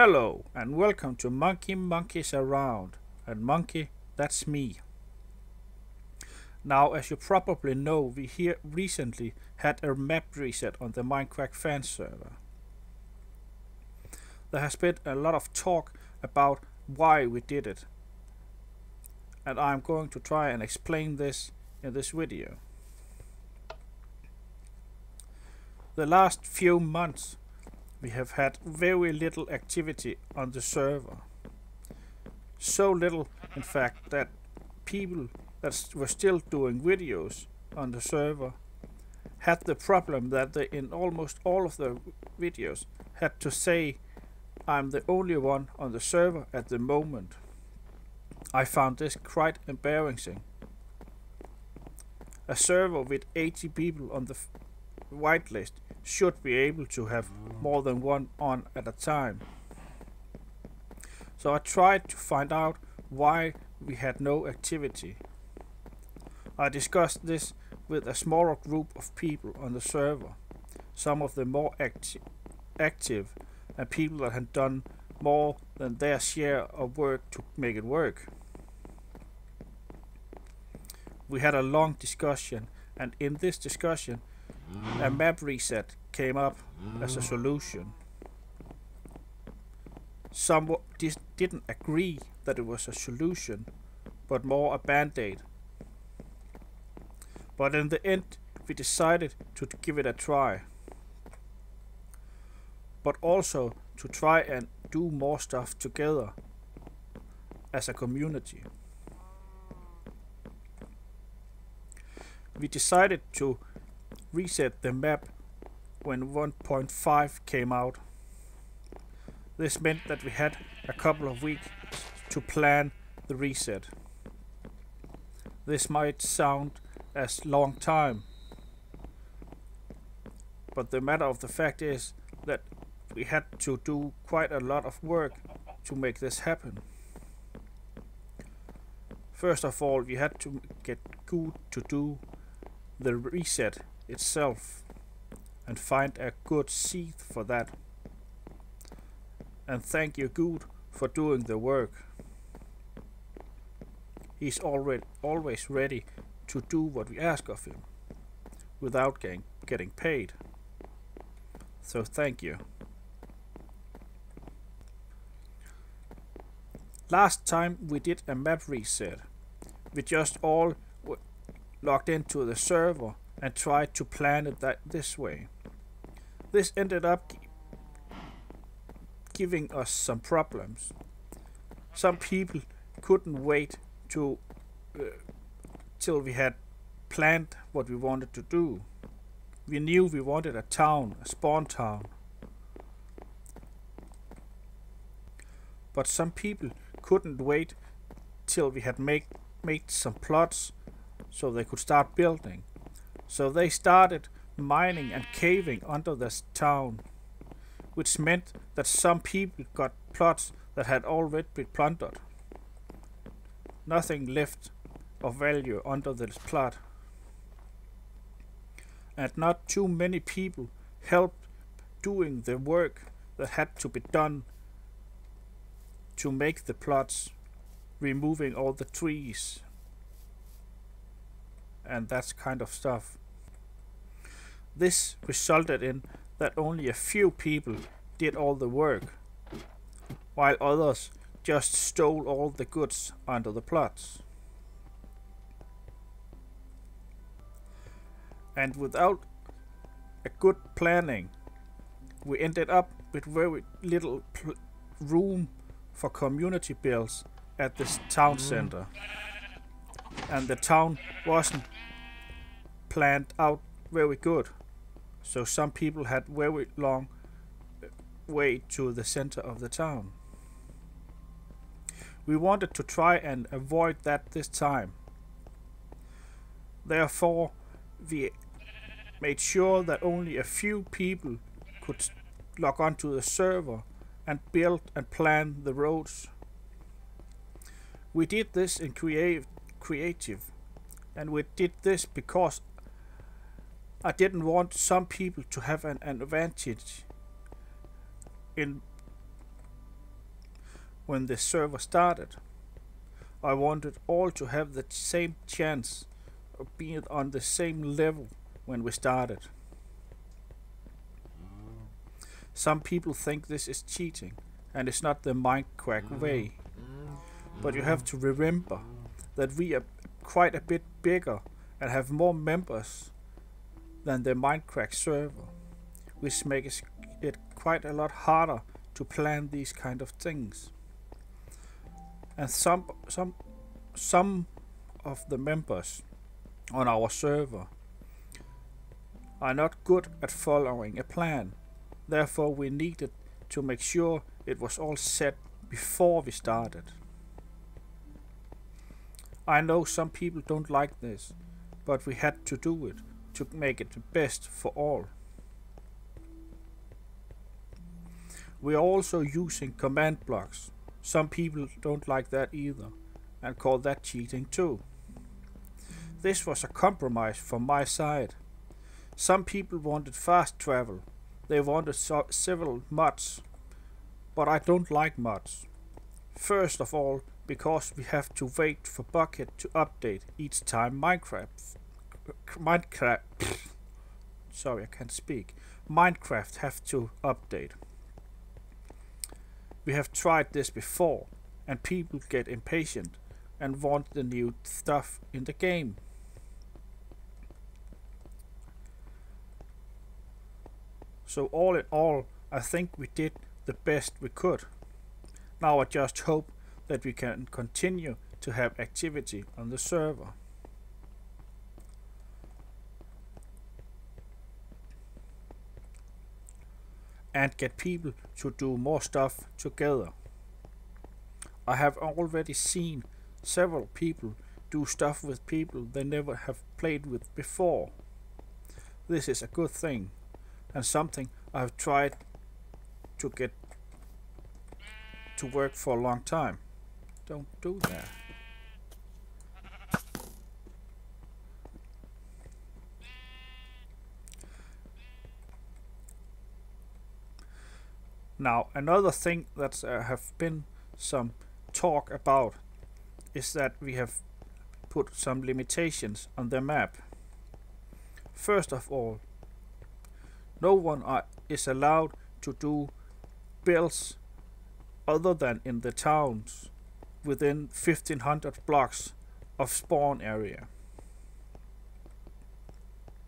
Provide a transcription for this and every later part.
Hello and welcome to Monkeys Around, and Monkey, that's me. Now, as you probably know, we here recently had a map reset on the MindCrack Fan Server. There has been a lot of talk about why we did it, and I'm going to try and explain this in this video. The last few months we have had very little activity on the server. So little, in fact, that people that were still doing videos on the server had the problem that they, in almost all of the videos, had to say, "I'm the only one on the server at the moment." I found this quite embarrassing. A server with 80 people on the whitelist should be able to have more than one on at a time. So I tried to find out why we had no activity. I discussed this with a smaller group of people on the server, some of them more active and people that had done more than their share of work to make it work. We had a long discussion, and in this discussion a map reset came up as a solution. Some didn't agree that it was a solution, but more a band-aid. But in the end, we decided to give it a try. But also to try and do more stuff together as a community. We decided to reset the map when 1.5 came out. This meant that we had a couple of weeks to plan the reset. This might sound as long time, but the matter of the fact is that we had to do quite a lot of work to make this happen. First of all, we had to get good to do the reset itself and find a good seed for that. And thank you, Good, for doing the work. He's always ready to do what we ask of him without getting paid. So thank you. Last time we did a map reset, we just all logged into the server and tried to plan it this way. This ended up giving us some problems. Some people couldn't wait till we had planned what we wanted to do. We knew we wanted a town, a spawn town. But some people couldn't wait till we had made some plots so they could start building. So they started mining and caving under this town, which meant that some people got plots that had already been plundered. Nothing left of value under this plot. And not too many people helped doing the work that had to be done to make the plots, removing all the trees and that kind of stuff. This resulted in that only a few people did all the work, while others just stole all the goods under the plots. And without a good planning, we ended up with very little room for community builds at this town center. And the town wasn't planned out very good, so some people had very long way to the center of the town. We wanted to try and avoid that this time. Therefore, we made sure that only a few people could log onto the server and build and plan the roads. We did this in creative, and we did this because I didn't want some people to have an advantage in when the server started. I wanted all to have the same chance of being on the same level when we started. Some people think this is cheating and it's not the MindCrack way. But you have to remember that we are quite a bit bigger and have more members than the MindCrack server, which makes it quite a lot harder to plan these kind of things. And some of the members on our server are not good at following a plan. Therefore we needed to make sure it was all set before we started. I know some people don't like this, but we had to do it to make it the best for all. We are also using command blocks. Some people don't like that either and call that cheating too. This was a compromise from my side. Some people wanted fast travel. They wanted several mods, but I don't like mods. First of all, because we have to wait for Bucket to update each time Minecraft sorry, I can't speak. Minecraft have to update. We have tried this before, and people get impatient and want the new stuff in the game. So all in all, I think we did the best we could. Now I just hope that we can continue to have activity on the server. And get people to do more stuff together. I have already seen several people do stuff with people they never have played with before. This is a good thing, and something I have tried to get to work for a long time. Don't do that. Now, another thing that have been some talk about is that we have put some limitations on the map. First of all, no one is allowed to do builds other than in the towns within 1500 blocks of spawn area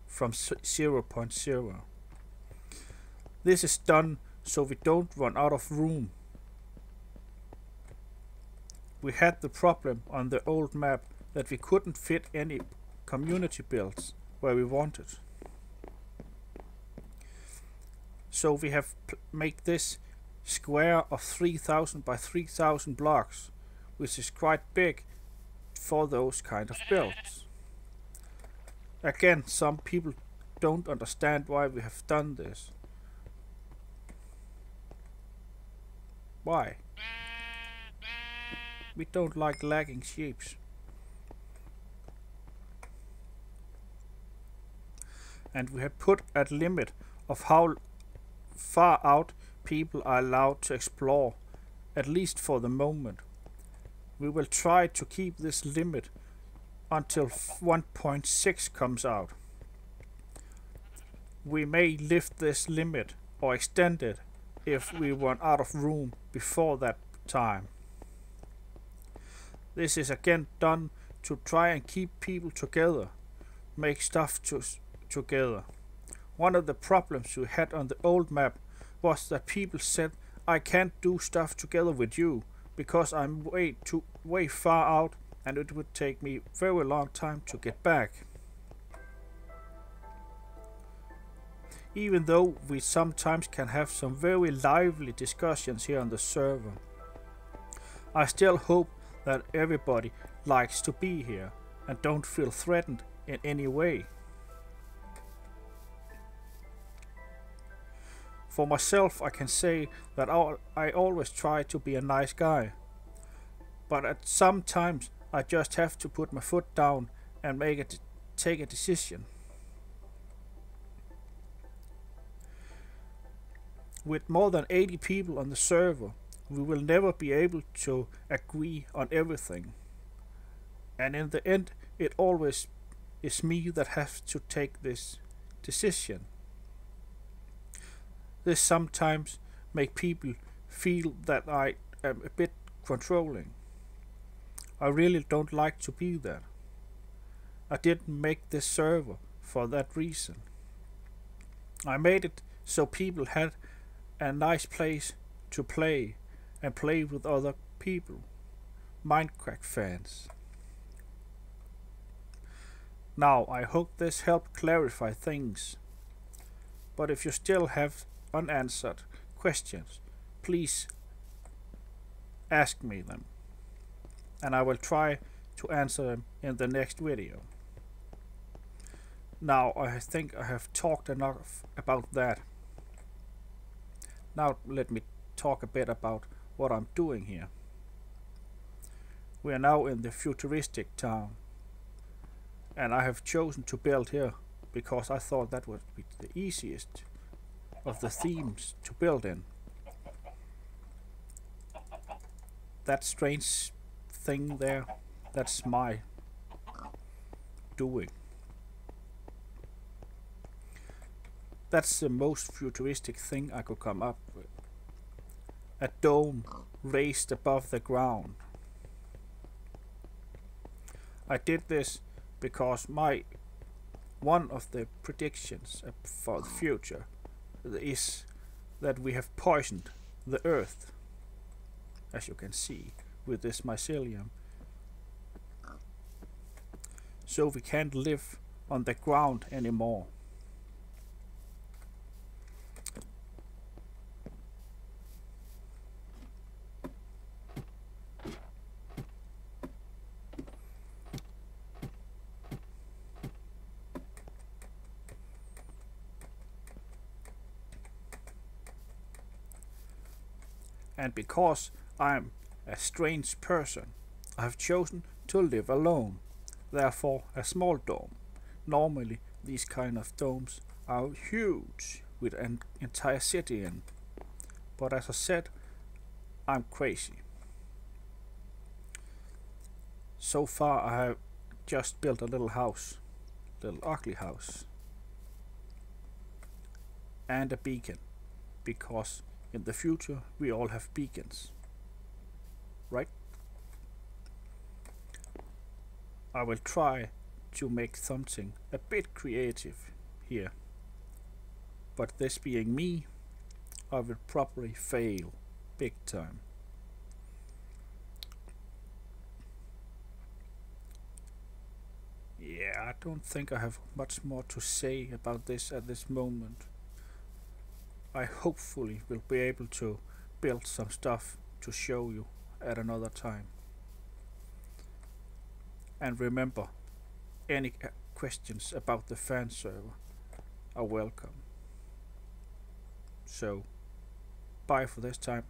from 0.0. This is done so we don't run out of room. We had the problem on the old map that we couldn't fit any community builds where we wanted. So we have made this square of 3000 by 3000 blocks, which is quite big for those kind of builds. Again, some people don't understand why we have done this. Why? We don't like lagging sheep. And we have put a limit of how far out people are allowed to explore, at least for the moment. We will try to keep this limit until 1.6 comes out. We may lift this limit or extend it if we run out of room before that time. This is again done to try and keep people together, make stuff together. One of the problems we had on the old map was that people said, I can't do stuff together with you because I'm way far out and it would take me very long time to get back. Even though we sometimes can have some very lively discussions here on the server, I still hope that everybody likes to be here and don't feel threatened in any way. For myself, I can say that I always try to be a nice guy, but at some times I just have to put my foot down and take a decision. With more than 80 people on the server, we will never be able to agree on everything. And in the end, it always is me that has to take this decision. This sometimes make people feel that I am a bit controlling. I really don't like to be that. I didn't make this server for that reason. I made it so people had a nice place to play and play with other people, MindCrack fans. Now, I hope this helped clarify things, but if you still have unanswered questions, please ask me them, and I will try to answer them in the next video. Now, I think I have talked enough about that. Now let me talk a bit about what I'm doing here. We are now in the futuristic town, and I have chosen to build here because I thought that would be the easiest of the themes to build in. That strange thing there, that's my doing. That's the most futuristic thing I could come up with. A dome raised above the ground. I did this because one of the predictions for the future is that we have poisoned the earth, as you can see with this mycelium. So we can't live on the ground anymore. And because I'm a strange person, I have chosen to live alone. Therefore, a small dome. Normally, these kind of domes are huge, with an entire city in. But as I said, I'm crazy. So far, I have just built a little house, little ugly house, and a beacon, because in the future we all have beacons, right? I will try to make something a bit creative here, but this being me, I will probably fail big time. Yeah, I don't think I have much more to say about this at this moment. I hopefully will be able to build some stuff to show you at another time. And remember, any questions about the fan server are welcome. So, bye for this time.